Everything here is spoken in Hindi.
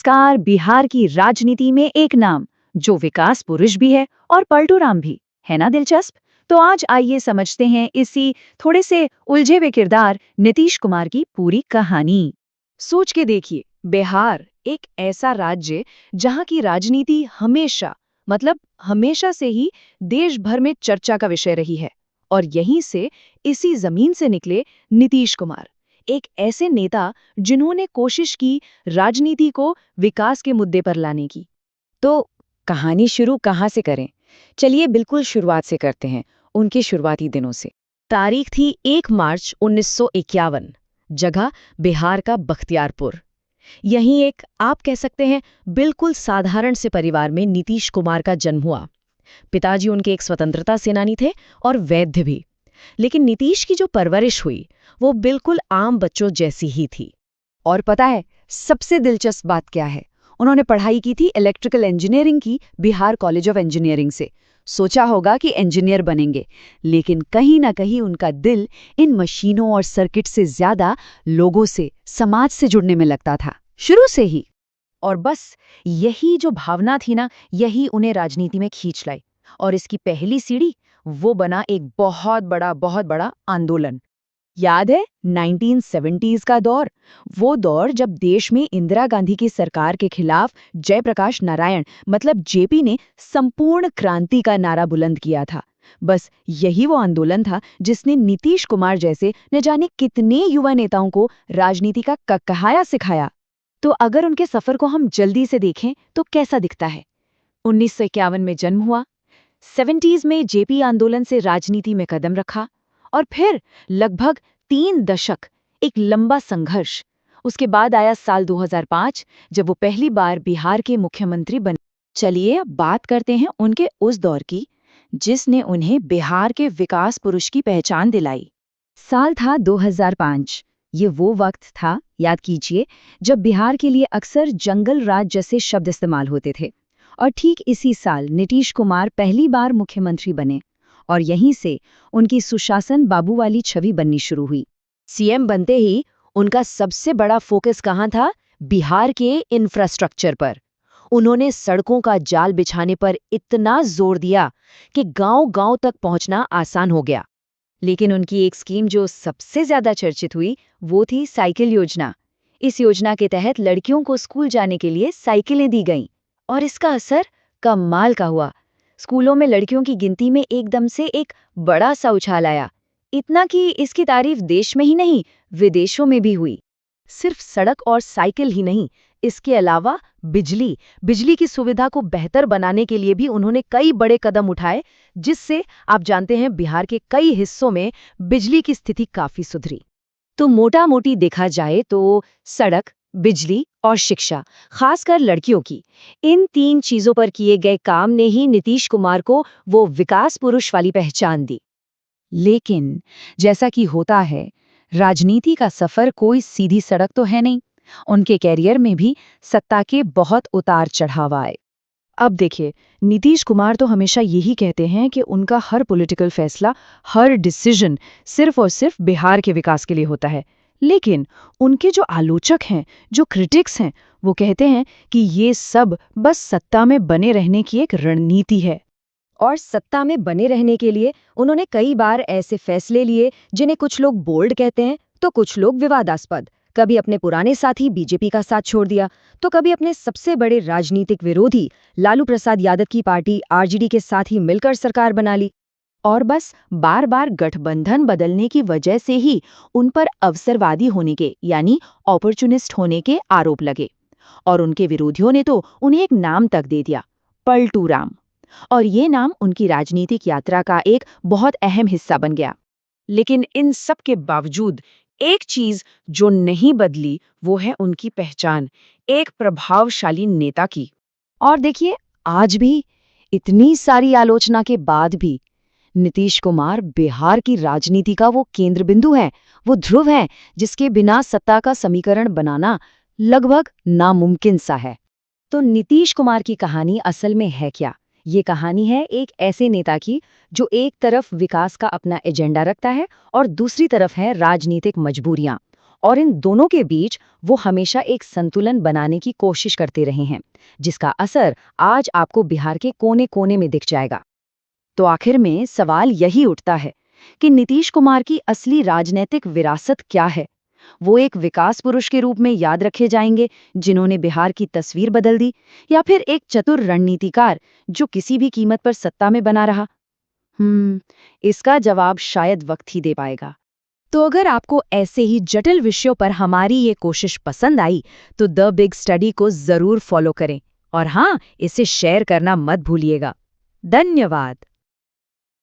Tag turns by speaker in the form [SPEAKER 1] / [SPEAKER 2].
[SPEAKER 1] नमस्कार। बिहार की राजनीति में एक नाम जो विकास पुरुष भी है और पलटूराम भी है ना। दिलचस्प। तो आज आइए समझते हैं इसी थोड़े से उलझे हुए किरदार नीतीश कुमार की पूरी कहानी। सोच के देखिए, बिहार एक ऐसा राज्य जहां की राजनीति हमेशा से ही देश भर में चर्चा का विषय रही है। और यहीं से, इसी जमीन से निकले नीतीश कुमार, एक ऐसे नेता जिन्होंने कोशिश की राजनीति को विकास के मुद्दे पर लाने की।
[SPEAKER 2] तो कहानी शुरू कहाँ से करें? चलिए बिल्कुल शुरुआत से करते हैं, उनके शुरुआती दिनों से। तारीख थी 1 मार्च 1951। जगह बिहार का बख्तियारपुर। यहीं एक, आप कह सकते हैं, बिल्कुल साधारण से परिवार में नीतीश कुमार का जन्म हुआ। पिताजी उनके एक स्वतंत्रता सेनानी थे और वैद्य भी। लेकिन नीतीश की जो परवरिश हुई वो बिल्कुल आम बच्चों जैसी ही थी।
[SPEAKER 1] और पता है सबसे दिलचस्प बात क्या है? उन्होंने पढ़ाई की थी इलेक्ट्रिकल इंजीनियरिंग की बिहार कॉलेज ऑफ इंजीनियरिंग से। सोचा होगा कि इंजीनियर बनेंगे, लेकिन कहीं ना कहीं उनका दिल इन मशीनों और सर्किट से ज्यादा लोगों से, समाज से जुड़ने में लगता था शुरू से ही। और बस यही जो भावना थी ना, यही उन्हें राजनीति में खींच लाई। और इसकी पहली सीढ़ी वो बना एक बहुत बड़ा आंदोलन। याद है 1970s का दौर? वो दौर जब देश में इंदिरा गांधी की सरकार के खिलाफ जयप्रकाश नारायण मतलब जेपी ने संपूर्ण क्रांति का नारा बुलंद किया था। बस यही वो आंदोलन था जिसने नीतीश कुमार जैसे न जाने कितने युवा नेताओं को राजनीति का कक्कहाया सिखाया। तो अगर उनके सफर को हम जल्दी से देखें तो कैसा दिखता है? 1951 में जन्म हुआ, 70s में जेपी आंदोलन से राजनीति में कदम रखा, और फिर लगभग 3 दशक एक लंबा संघर्ष। उसके बाद आया साल 2005 जब वो पहली बार बिहार के मुख्यमंत्री बने। चलिए अब बात करते हैं उनके उस दौर की जिसने उन्हें बिहार के विकास पुरुष की पहचान दिलाई। साल था 2005। ये वो वक्त था, याद कीजिए, जब बिहार के लिए अक्सर जंगल राज जैसे शब्द इस्तेमाल होते थे। और ठीक इसी साल नीतीश कुमार पहली बार मुख्यमंत्री बने और यहीं से उनकी सुशासन बाबू वाली छवि बननी शुरू हुई। सीएम बनते ही उनका सबसे बड़ा फोकस कहाँ था? बिहार के इंफ्रास्ट्रक्चर पर। उन्होंने सड़कों का जाल बिछाने पर इतना जोर दिया कि गांव-गांव तक पहुंचना आसान हो गया। लेकिन उनकी एक स्कीम जो सबसे ज्यादा चर्चित हुई वो थी साइकिल योजना। इस योजना के तहत लड़कियों को स्कूल जाने के लिए साइकिलें दी गईं और इसका असर कमाल का हुआ। स्कूलों में लड़कियों की गिनती में एकदम से एक बड़ा सा उछाल आया। इतना कि इसकी तारीफ देश में ही नहीं, विदेशों में भी हुई। सिर्फ सड़क और साइकिल ही नहीं, इसके अलावा बिजली की सुविधा को बेहतर बनाने के लिए भी उन्होंने कई बड़े कदम उठाए, जिससे आप जानते हैं बिहार के कई हिस्सों में बिजली की स्थिति काफी सुधरी। तो मोटा मोटी देखा जाए तो सड़क, बिजली और शिक्षा, खासकर लड़कियों की, इन 3 चीजों पर किए गए काम ने ही नीतीश कुमार को वो विकास पुरुष वाली पहचान दी। लेकिन जैसा कि होता है, राजनीति का सफर कोई सीधी सड़क तो है नहीं। उनके कैरियर में भी सत्ता के बहुत उतार चढ़ाव आए। अब देखिए, नीतीश कुमार तो हमेशा यही कहते हैं कि उनका हर पॉलिटिकल फैसला, हर डिसीजन सिर्फ और सिर्फ बिहार के विकास के लिए होता है। लेकिन उनके जो आलोचक हैं, जो क्रिटिक्स हैं, वो कहते हैं कि ये सब बस सत्ता में बने रहने की एक रणनीति है। और सत्ता में बने रहने के लिए उन्होंने कई बार ऐसे फैसले लिए जिन्हें कुछ लोग बोल्ड कहते हैं तो कुछ लोग विवादास्पद। कभी अपने पुराने साथी बीजेपी का साथ छोड़ दिया, तो कभी अपने सबसे बड़े राजनीतिक विरोधी लालू प्रसाद यादव की पार्टी आरजेडी के साथ ही मिलकर सरकार बना ली। और बस बार बार गठबंधन बदलने की वजह से ही उन पर अवसरवादी होने के, यानी ऑपर्चुनिस्ट होने के आरोप लगे। और उनके विरोधियों ने तो उन्हें एक नाम तक दे दिया, पलटूराम। और ये नाम उनकी राजनीतिक यात्रा का एक बहुत अहम हिस्सा बन गया। लेकिन इन सब के बावजूद एक चीज जो नहीं बदली वो है उनकी पहचान, एक प्रभावशाली नेता की। और देखिए, आज भी इतनी सारी आलोचना के बाद भी नीतीश कुमार बिहार की राजनीति का वो केंद्र बिंदु है, वो ध्रुव है जिसके बिना सत्ता का समीकरण बनाना लगभग नामुमकिन सा है। तो नीतीश कुमार की कहानी असल में है क्या? ये कहानी है एक ऐसे नेता की जो एक तरफ विकास का अपना एजेंडा रखता है और दूसरी तरफ है राजनीतिक मजबूरियां।
[SPEAKER 2] और इन दोनों के बीच वो हमेशा एक संतुलन बनाने की कोशिश करते रहे हैं, जिसका असर आज आपको बिहार के कोने-कोने में दिख जाएगा। तो आखिर में सवाल यही उठता है कि नीतीश कुमार की असली राजनीतिक विरासत क्या है? वो एक विकास पुरुष के रूप में याद रखे जाएंगे जिन्होंने बिहार की तस्वीर बदल दी, या फिर एक चतुर रणनीतिकार जो किसी भी कीमत पर सत्ता में बना रहा? इसका जवाब शायद वक्त ही दे पाएगा। तो अगर आपको ऐसे ही जटिल विषयों पर हमारी ये कोशिश पसंद आई तो द बिग स्टडी को जरूर फॉलो करें, और हाँ, इसे शेयर करना मत भूलिएगा। धन्यवाद।